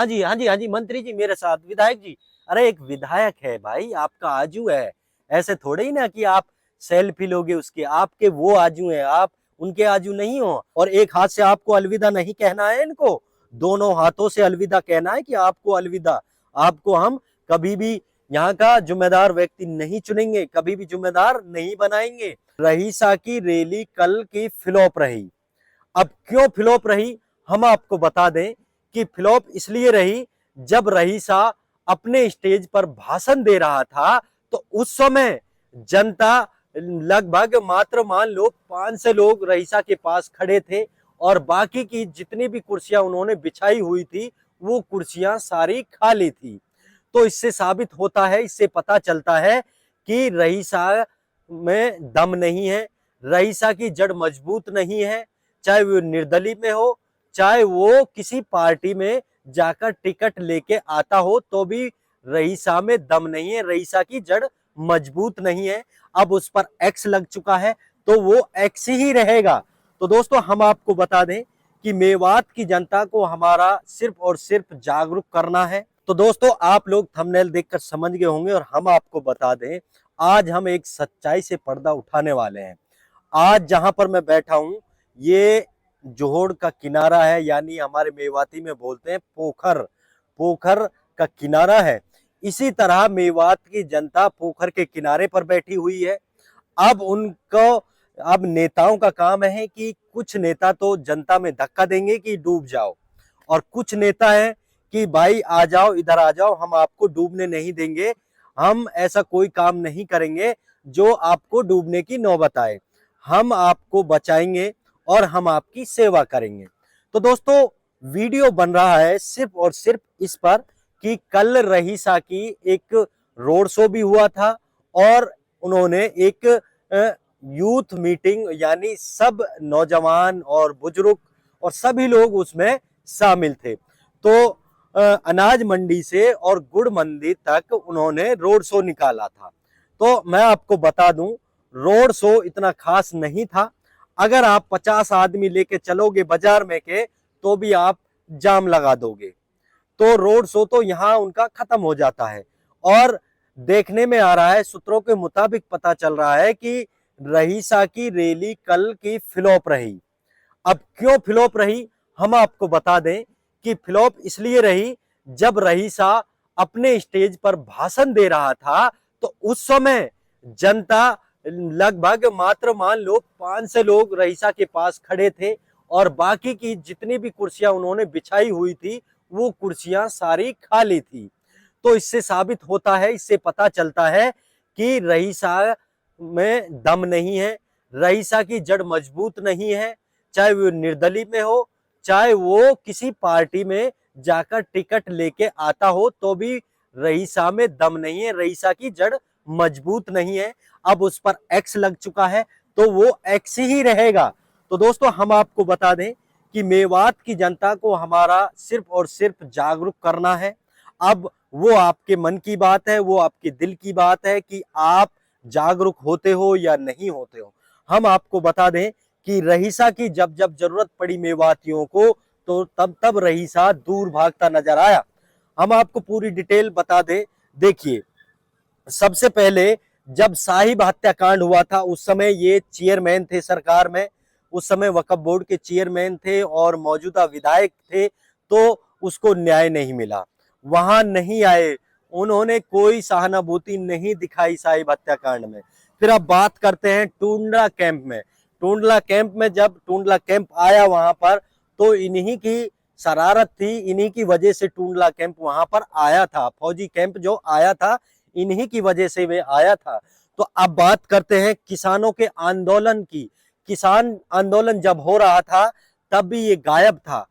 हाँ जी, हाँ जी, हाँ जी, मंत्री जी मेरे साथ, विधायक जी। अरे एक विधायक है भाई, आपका आजू है। ऐसे थोड़े ही ना कि आप सेल्फी लोगे उसके, आपके वो आजू हैं, आप उनके आजू नहीं हो। और एक हाथ से आपको अलविदा नहीं कहना है इनको, दोनों हाथों से अलविदा कहना है कि आपको अलविदा। आपको हम कभी भी यहाँ का जिम्मेदार व्यक्ति नहीं चुनेंगे, कभी भी जिम्मेदार नहीं बनाएंगे। रईसा की रैली कल की फ्लॉप रही। अब क्यों फ्लॉप रही, हम आपको बता दें कि फ्लॉप इसलिए रही, जब रईसा अपने स्टेज पर भाषण दे रहा था तो उस समय जनता लगभग मात्र मान लो 500 लोग रईसा के पास खड़े थे और बाकी की जितनी भी कुर्सियां उन्होंने बिछाई हुई थी वो कुर्सियां सारी खाली थी। तो इससे साबित होता है, इससे पता चलता है कि रईसा में दम नहीं है, रईसा की जड़ मजबूत नहीं है। चाहे वो निर्दलीय में हो, चाहे वो किसी पार्टी में जाकर टिकट लेके आता हो, तो भी रईसा में दम नहीं है, रईसा की जड़ मजबूत नहीं है। अब उस पर एक्स लग चुका है तो वो एक्स ही रहेगा। तो दोस्तों हम आपको बता दें कि मेवात की जनता को हमारा सिर्फ और सिर्फ जागरूक करना है। तो दोस्तों आप लोग थंबनेल देखकर समझ गए होंगे और हम आपको बता दें, आज हम एक सच्चाई से पर्दा उठाने वाले हैं। आज जहां पर मैं बैठा हूं ये जोहड़ का किनारा है, यानी हमारे मेवाती में बोलते हैं पोखर, पोखर का किनारा है। इसी तरह मेवात की जनता पोखर के किनारे पर बैठी हुई है। अब उनको, अब नेताओं का काम है कि कुछ नेता तो जनता में धक्का देंगे कि डूब जाओ, और कुछ नेता है कि भाई आ जाओ, इधर आ जाओ, हम आपको डूबने नहीं देंगे, हम ऐसा कोई काम नहीं करेंगे जो आपको डूबने की नौबत आए, हम आपको बचाएंगे और हम आपकी सेवा करेंगे। तो दोस्तों वीडियो बन रहा है सिर्फ और सिर्फ इस पर कि कल रईसा की एक रोड शो भी हुआ था और उन्होंने एक यूथ मीटिंग, यानी सब नौजवान और बुजुर्ग और सभी लोग उसमें शामिल थे। तो अनाज मंडी से और गुड़ मंडी तक उन्होंने रोड शो निकाला था। तो मैं आपको बता दूं, रोड शो इतना खास नहीं था। अगर आप 50 आदमी लेके चलोगे बाजार में के तो भी आप जाम लगा दोगे। तो रोड शो तो यहाँ उनका खत्म हो जाता है। और देखने में आ रहा है, सूत्रों के मुताबिक पता चल रहा है कि रईसा की रैली कल की फ्लॉप रही। अब क्यों फ्लॉप रही, हम आपको बता दें कि फ्लॉप इसलिए रही, जब रईसा अपने स्टेज पर भाषण दे रहा था तो उस समय जनता लगभग मात्र मान लो 500 लोग रईसा के पास खड़े थे और बाकी की जितनी भी कुर्सियां उन्होंने बिछाई हुई थी वो कुर्सियां सारी खाली थी। तो इससे साबित होता है, इससे पता चलता है कि रईसा में दम नहीं है, रईसा की जड़ मजबूत नहीं है। चाहे वो निर्दलीय में हो, चाहे वो किसी पार्टी में जाकर टिकट लेके आता हो, तो भी रईसा में दम नहीं है, रईसा की जड़ मजबूत नहीं है। अब उस पर एक्स लग चुका है तो वो एक्स ही रहेगा। तो दोस्तों हम आपको बता दें कि मेवात की जनता को हमारा सिर्फ और सिर्फ जागरूक करना है। अब वो आपके मन की बात है, वो आपके दिल की बात है कि आप जागरूक होते हो या नहीं होते हो। हम आपको बता दें कि रईसा की जब जब जरूरत पड़ी मेवातियों को तो तब तब रईसा दूर भागता नजर आया। हम आपको पूरी डिटेल बता दें। देखिए, सबसे पहले जब साहिब हत्याकांड हुआ था उस समय ये चेयरमैन थे सरकार में, उस समय वक्फ बोर्ड के चेयरमैन थे और मौजूदा विधायक थे, तो उसको न्याय नहीं मिला, वहां नहीं आए, उन्होंने कोई सहानुभूति नहीं दिखाई साहिब हत्याकांड में। फिर अब बात करते हैं टूंडला कैंप में। टूंडला कैंप में जब टूंडला कैंप आया वहां पर, तो इन्हीं की शरारत थी, इन्हीं की वजह से टूंडला कैंप वहां पर आया था, फौजी कैंप जो आया था इन्हीं की वजह से वे आया था। तो अब बात करते हैं किसानों के आंदोलन की। किसान आंदोलन जब हो रहा था तब भी ये गायब था,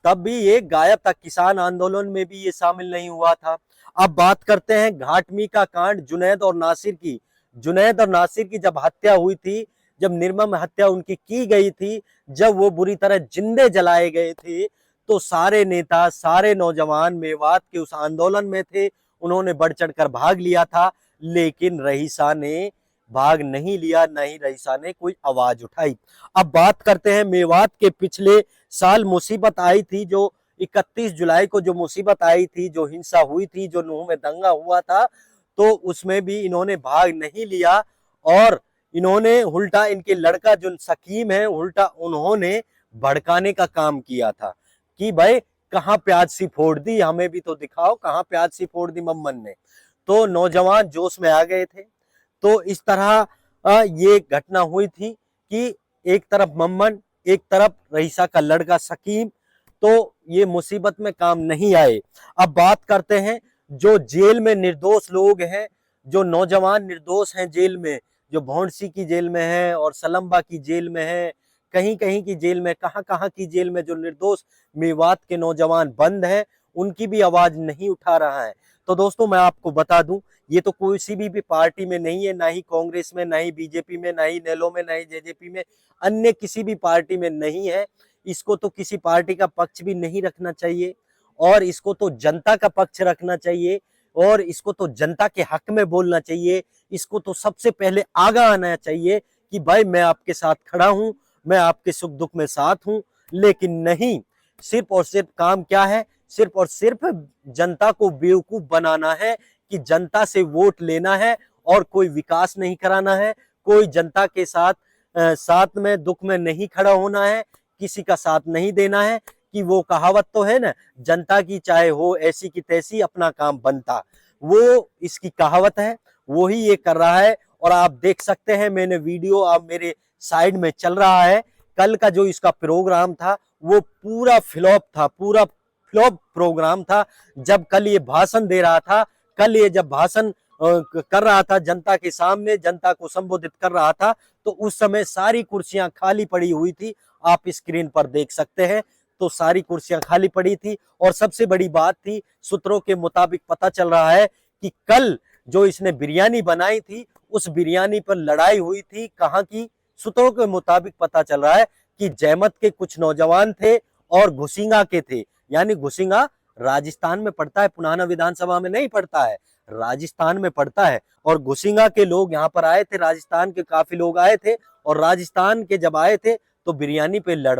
तब भी ये गायब था, किसान आंदोलन में भी ये शामिल नहीं हुआ था। अब बात करते हैं घाटमी का कांड, जुनैद और नासिर की। जुनैद और नासिर की जब हत्या हुई थी, जब निर्मम हत्या उनकी की गई थी, जब वो बुरी तरह जिंदे जलाए गए थे, तो सारे नेता, सारे नौजवान मेवात के उस आंदोलन में थे, उन्होंने बढ़ चढ़कर भाग लिया था। लेकिन रईसा ने भाग नहीं लिया, नहीं रईसा ने कोई आवाज उठाई। अब बात करते हैं मेवात के पिछले साल मुसीबत आई थी जो 31 जुलाई को जो मुसीबत आई थी, जो हिंसा हुई थी, जो नूह में दंगा हुआ था, तो उसमें भी इन्होंने भाग नहीं लिया और इन्होंने उल्टा इनके लड़का जो सकीम है उल्टा उन्होंने भड़काने का काम किया था कि भाई कहाँ प्याज सी फोड़ दी, हमें भी तो दिखाओ कहाँ प्याज सी फोड़ दी मम्मन ने। तो नौजवान जोश में आ गए थे। तो इस तरह ये घटना हुई थी कि एक तरफ मम्मन, एक तरफ रईसा का लड़का सकीम, तो ये मुसीबत में काम नहीं आए। अब बात करते हैं जो जेल में निर्दोष लोग हैं, जो नौजवान निर्दोष हैं जेल में, जो भौंडसी की जेल में है और सलम्बा की जेल में है, कहीं कहीं की जेल में, कहां कहां की जेल में जो निर्दोष मेवात के नौजवान बंद हैं, उनकी भी आवाज नहीं उठा रहा है। तो दोस्तों मैं आपको बता दूं, ये तो किसी भी पार्टी में नहीं है, ना ही कांग्रेस में, ना ही बीजेपी में, ना ही नेलो में, ना ही जेजेपी में, अन्य किसी भी पार्टी में नहीं है। इसको तो किसी पार्टी का पक्ष भी नहीं रखना चाहिए और इसको तो जनता का पक्ष रखना चाहिए और इसको तो जनता के हक में बोलना चाहिए। इसको तो सबसे पहले आगे आना चाहिए कि भाई मैं आपके साथ खड़ा हूं, मैं आपके सुख दुख में साथ हूं। लेकिन नहीं, सिर्फ और सिर्फ काम क्या है, सिर्फ और सिर्फ जनता को बेवकूफ बनाना है कि जनता से वोट लेना है और कोई विकास नहीं कराना है, कोई जनता के साथ साथ में दुख में नहीं खड़ा होना है, किसी का साथ नहीं देना है। कि वो कहावत तो है ना, जनता की चाहे हो ऐसी की तैसी अपना काम बनता, वो इसकी कहावत है, वो ही ये कर रहा है। और आप देख सकते हैं, मैंने वीडियो आप मेरे साइड में चल रहा है, कल का जो इसका प्रोग्राम था वो पूरा फ्लॉप था, पूरा फ्लॉप प्रोग्राम था। जब कल ये भाषण दे रहा था, कल ये जब भाषण कर रहा था जनता के सामने, जनता को संबोधित कर रहा था, तो उस समय सारी कुर्सियां खाली पड़ी हुई थी। आप स्क्रीन पर देख सकते हैं, तो सारी कुर्सियां खाली पड़ी थी। और सबसे बड़ी बात थी, सूत्रों के मुताबिक पता चल रहा है कि कल जो इसने बिरयानी बनाई थी, उस बिरयानी पर लड़ाई हुई थी। कहां की? सूत्रों के मुताबिक पता चल रहा है कि जैमत के कुछ नौजवान थे और घुसिंगा के थे। यानी घुसिंगा राजस्थान में पड़ता है, पुनाना विधानसभा में नहीं पड़ता है, राजस्थान में पड़ता है। और घुसिंगा के लोग यहाँ पर आए थे, राजस्थान के काफी लोग आए थे, और राजस्थान के जब आए थे तो बिरयानी पे लड़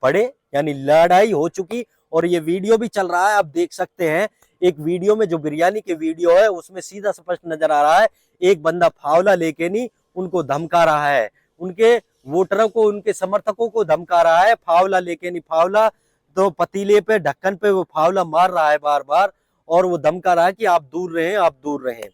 पड़े, यानी लड़ाई हो चुकी। और ये वीडियो भी चल रहा है, आप देख सकते हैं। एक वीडियो में जो बिरयानी के वीडियो है उसमें सीधा स्पष्ट नजर आ रहा है, एक बंदा फावला लेके नहीं उनको धमका रहा है, उनके वोटरों को, उनके समर्थकों को धमका रहा है, फावला लेके नहीं। फावला तो पतीले पे, ढक्कन पे वो फावला मार रहा है बार बार, और वो धमका रहा है कि आप दूर रहें, आप दूर रहें।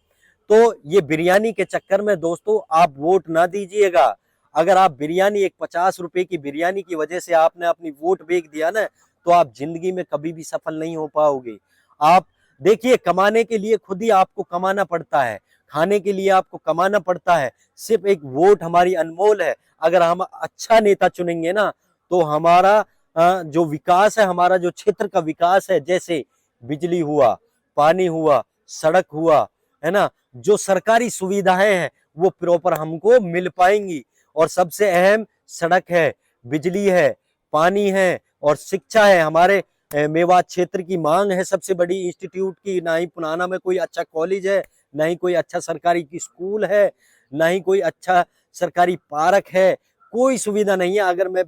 तो ये बिरयानी के चक्कर में दोस्तों आप वोट ना दीजिएगा। अगर आप बिरयानी, एक 50 रुपए की बिरयानी की वजह से आपने अपनी वोट बेच दिया ना, तो आप जिंदगी में कभी भी सफल नहीं हो पाओगे। आप देखिए, कमाने के लिए खुद ही आपको कमाना पड़ता है, खाने के लिए आपको कमाना पड़ता है। सिर्फ एक वोट हमारी अनमोल है। अगर हम अच्छा नेता चुनेंगे ना, तो हमारा जो विकास है, हमारा जो क्षेत्र का विकास है, जैसे बिजली हुआ, पानी हुआ, सड़क हुआ, है ना, जो सरकारी सुविधाएं हैं वो प्रॉपर हमको मिल पाएंगी। और सबसे अहम सड़क है, बिजली है, पानी है और शिक्षा है। हमारे मेवात क्षेत्र की मांग है सबसे बड़ी इंस्टीट्यूट की। ना ही पुनाना में कोई अच्छा कॉलेज है, ना ही कोई अच्छा सरकारी स्कूल है, ना ही कोई अच्छा सरकारी पार्क है, कोई सुविधा नहीं है। अगर मैं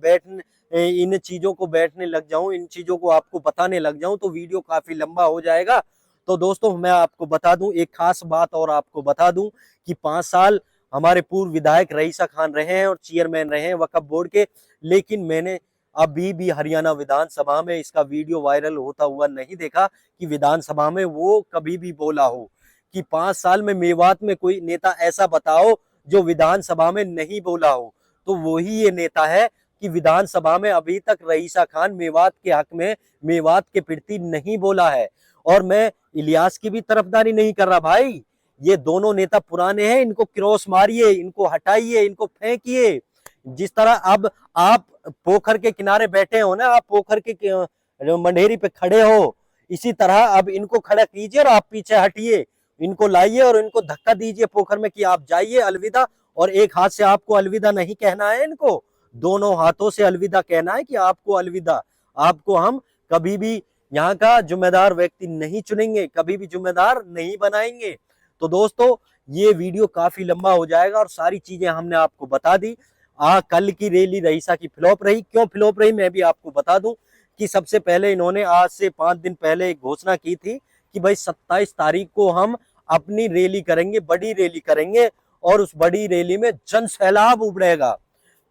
इन चीजों को बैठने लग जाऊं, इन चीजों को आपको बताने लग जाऊं, तो वीडियो काफी लंबा हो जाएगा। तो दोस्तों मैं आपको बता दूं एक खास बात, और आपको बता दूं कि 5 साल हमारे पूर्व विधायक रईसा खान रहे हैं और चेयरमैन रहे हैं वक्फ बोर्ड के। लेकिन मैंने अभी भी हरियाणा विधानसभा में इसका वीडियो वायरल होता हुआ नहीं देखा कि विधानसभा में वो कभी भी बोला हो कि 5 साल में मेवात में कोई नेता ऐसा बताओ जो विधानसभा में नहीं बोला हो। तो वही ये नेता है कि विधानसभा में अभी तक रईसा खान मेवात के हक में, मेवात के प्रति नहीं बोला है। और मैं इलियास की भी तरफदारी नहीं कर रहा भाई, ये दोनों नेता पुराने हैं, इनको क्रॉस मारिए, इनको हटाइए, इनको फेंकिए। जिस तरह अब आप पोखर के किनारे बैठे हो ना, आप पोखर के मंडेरी पे खड़े हो, इसी तरह अब इनको खड़ा कीजिए और आप पीछे हटिए, इनको लाइए और इनको धक्का दीजिए पोखर में कि आप जाइए, अलविदा। और एक हाथ से आपको अलविदा नहीं कहना है, इनको दोनों हाथों से अलविदा कहना है कि आपको अलविदा। आपको हम कभी भी यहाँ का जिम्मेदार व्यक्ति नहीं चुनेंगे, कभी भी जिम्मेदार नहीं बनाएंगे। तो दोस्तों ये वीडियो काफी लंबा हो जाएगा और सारी चीजें हमने आपको बता दी। कल की रैली रईसा की फ्लॉप रही, क्यों फ्लॉप रही मैं भी आपको बता दूं कि सबसे पहले इन्होंने आज से 5 दिन पहले एक घोषणा की थी कि भाई 27 तारीख को हम अपनी रैली करेंगे, बड़ी रैली करेंगे और उस बड़ी रैली में जन सैलाब उमड़ेगा।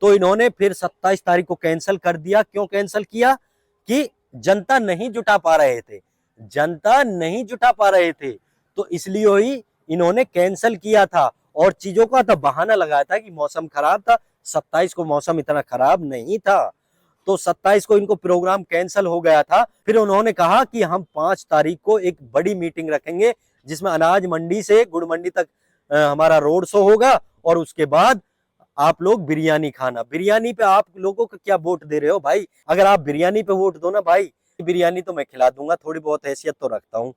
तो इन्होंने फिर 27 तारीख को कैंसिल कर दिया। क्यों कैंसिल किया? कि जनता नहीं जुटा पा रहे थे, जनता नहीं जुटा पा रहे थे, तो इसलिए ही इन्होंने कैंसिल किया था और चीजों का तो बहाना लगाया था कि मौसम खराब था। 27 को मौसम इतना खराब नहीं था, तो 27 को इनको प्रोग्राम कैंसिल हो गया था। फिर उन्होंने कहा कि हम 5 तारीख को एक बड़ी मीटिंग रखेंगे जिसमें अनाज मंडी से गुड़ मंडी तक हमारा रोड शो होगा और उसके बाद आप लोग बिरयानी खाना। बिरयानी पे आप लोगों को क्या वोट दे रहे हो भाई? अगर आप बिरयानी पे वोट दो ना भाई, बिरयानी तो मैं खिला दूंगा, थोड़ी बहुत हैसियत तो रखता हूँ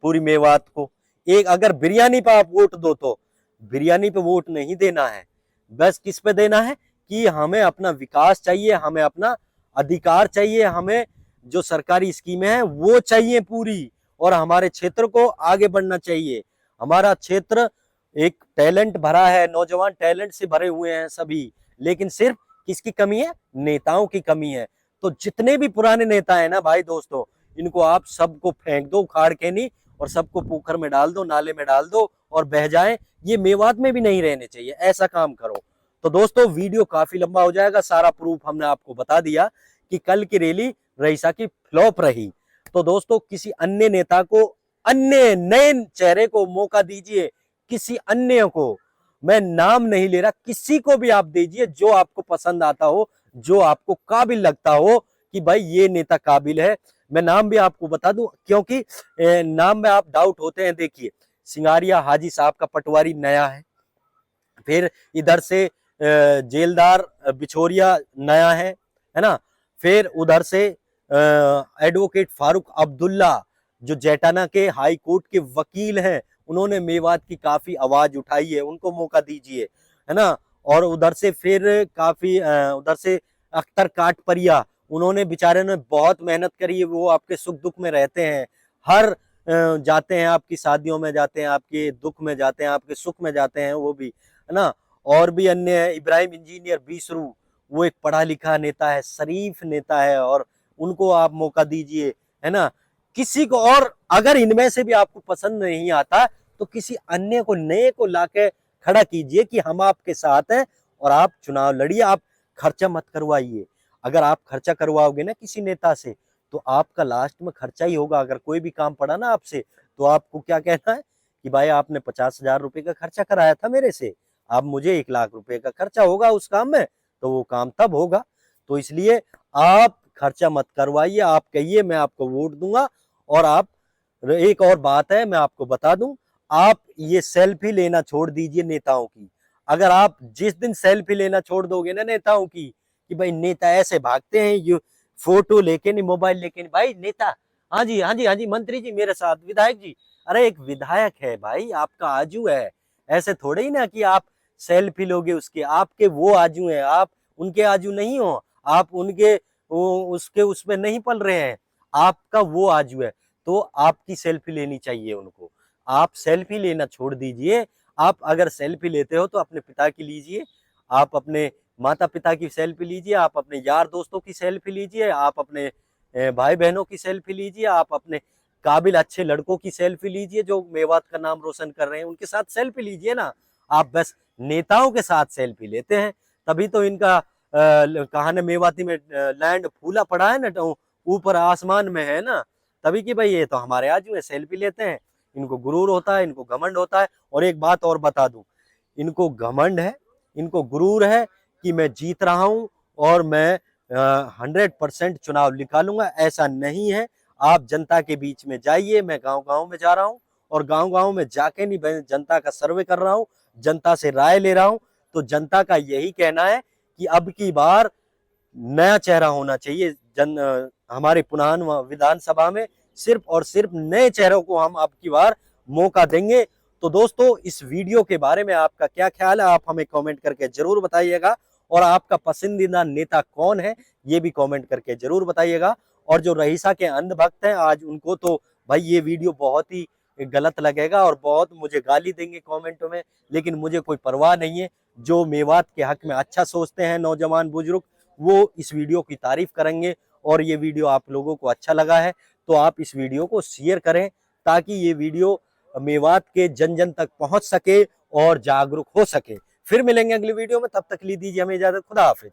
पूरी मेवात को। एक अगर बिरयानी पे आप वोट दो तो बिरयानी पे वोट नहीं देना है, बस किस पे देना है कि हमें अपना विकास चाहिए, हमें अपना अधिकार चाहिए, हमें जो सरकारी स्कीमें हैं वो चाहिए पूरी, और हमारे क्षेत्र को आगे बढ़ना चाहिए। हमारा क्षेत्र एक टैलेंट भरा है, नौजवान टैलेंट से भरे हुए हैं सभी, लेकिन सिर्फ किसकी कमी है? नेताओं की कमी है। तो जितने भी पुराने नेता है ना भाई दोस्तों, इनको आप सबको फेंक दो उखाड़ के नहीं, और सबको पोखर में डाल दो, नाले में डाल दो और बह जाए। ये मेवात में भी नहीं रहने चाहिए, ऐसा काम करो। तो दोस्तों वीडियो काफी लंबा हो जाएगा, सारा प्रूफ हमने आपको बता दिया कि कल की रैली रईसा की फ्लॉप रही। तो दोस्तों किसी अन्य नेता को, अन्य नए चेहरे को मौका दीजिए, किसी अन्य को, मैं नाम नहीं ले रहा, किसी को भी आप दीजिए जो आपको पसंद आता हो, जो आपको काबिल लगता हो कि भाई ये नेता काबिल है। मैं नाम भी आपको बता दूं क्योंकि नाम में आप डाउट होते हैं। देखिए सिंगारिया हाजी साहब का पटवारी नया है, फिर इधर से जेलदार बिछोरिया नया है ना, फिर उधर से एडवोकेट फारूक अब्दुल्ला जो जेटाना के हाई कोर्ट के वकील हैं, उन्होंने मेवात की काफी आवाज उठाई है, उनको मौका दीजिए, है ना। और उधर से फिर काफी उधर से अख्तर काटपरिया, उन्होंने बेचारे ने बहुत मेहनत करी है, वो आपके सुख दुख में रहते हैं, हर जाते हैं, आपकी शादियों में जाते हैं, आपके दुख में जाते हैं, आपके सुख में जाते हैं वो भी, है ना। और भी अन्य इब्राहिम इंजीनियर बीसरू, वो एक पढ़ा लिखा नेता है, शरीफ नेता है, और उनको आप मौका दीजिए, है ना। किसी को, और अगर इनमें से भी आपको पसंद नहीं आता तो किसी अन्य को, नए को लाके खड़ा कीजिए कि हम आपके साथ हैं और आप चुनाव लड़िए। आप खर्चा मत करवाइए। अगर आप खर्चा करवाओगे ना किसी नेता से तो आपका लास्ट में खर्चा ही होगा। अगर कोई भी काम पड़ा ना आपसे तो आपको क्या कहना है कि भाई आपने 50,000 रुपए का खर्चा कराया था मेरे से, अब मुझे 1 लाख रुपए का खर्चा होगा उस काम में, तो वो काम तब होगा। तो इसलिए आप खर्चा मत करवाइए, आप कहिए मैं आपको वोट दूंगा। और आप, एक और बात है मैं आपको बता दूं, आप ये सेल्फी लेना छोड़ दीजिए नेताओं की। अगर आप जिस दिन सेल्फी लेना छोड़ दोगे ना नेताओं की, कि भाई नेता ऐसे भागते हैं ये फोटो लेके नहीं, मोबाइल लेके नहीं, भाई नेता, हाँ जी हाँ जी हाँ जी मंत्री जी मेरे साथ, विधायक जी, अरे एक विधायक है भाई, आपका आजू है। ऐसे थोड़े ही ना कि आप सेल्फी लोगे उसके, आपके वो आजू है, आप उनके आजू नहीं हो, आप उनके उसके उसमें नहीं पल रहे हैं, आपका वो आजू है। तो आपकी सेल्फी लेनी चाहिए उनको। आप सेल्फी लेना छोड़ दीजिए। आप अगर सेल्फी लेते हो तो अपने पिता की लीजिए, आप अपने माता पिता की सेल्फी लीजिए, आप अपने यार दोस्तों की सेल्फी लीजिए, आप अपने भाई बहनों की सेल्फी लीजिए, आप अपने काबिल अच्छे लड़कों की सेल्फी लीजिए जो मेवात का नाम रोशन कर रहे हैं, उनके साथ सेल्फी लीजिए ना। आप बस नेताओं के साथ सेल्फी लेते हैं, तभी तो इनका कहा न मेवाती में लैंड फूला पड़ा है ना, तो ऊपर आसमान में है ना, तभी कि भाई ये तो हमारे आजू है, सेल्फी लेते हैं। इनको गुरूर होता है, इनको घमंड होता है। और एक बात और बता दूं, इनको घमंड है, इनको गुरूर है कि मैं जीत रहा हूं और मैं 100% चुनाव निकालूंगा। ऐसा नहीं है। आप जनता के बीच में जाइए, मैं गांव-गांव में जा रहा हूं और गांव-गांव में जाके नहीं, मैं जनता का सर्वे कर रहा हूं, जनता से राय ले रहा हूं। तो जनता का यही कहना है कि अब की बार नया चेहरा होना चाहिए। हमारे पुनान विधानसभा में सिर्फ और सिर्फ नए चेहरों को हम अब की बार मौका देंगे। तो दोस्तों इस वीडियो के बारे में आपका क्या ख्याल है, आप हमें कमेंट करके जरूर बताइएगा। और आपका पसंदीदा नेता कौन है ये भी कमेंट करके जरूर बताइएगा। और जो रईसा के अंधभक्त हैं आज, उनको तो भाई ये वीडियो बहुत ही गलत लगेगा और बहुत मुझे गाली देंगे कमेंटों में, लेकिन मुझे कोई परवाह नहीं है। जो मेवात के हक में अच्छा सोचते हैं नौजवान बुजुर्ग, वो इस वीडियो की तारीफ करेंगे और ये वीडियो आप लोगों को अच्छा लगा है तो आप इस वीडियो को शेयर करें, ताकि ये वीडियो मेवात के जन जन तक पहुंच सके और जागरूक हो सके। फिर मिलेंगे अगली वीडियो में, तब तक ली दीजिए हमें इजाजत। खुदा हाफिज।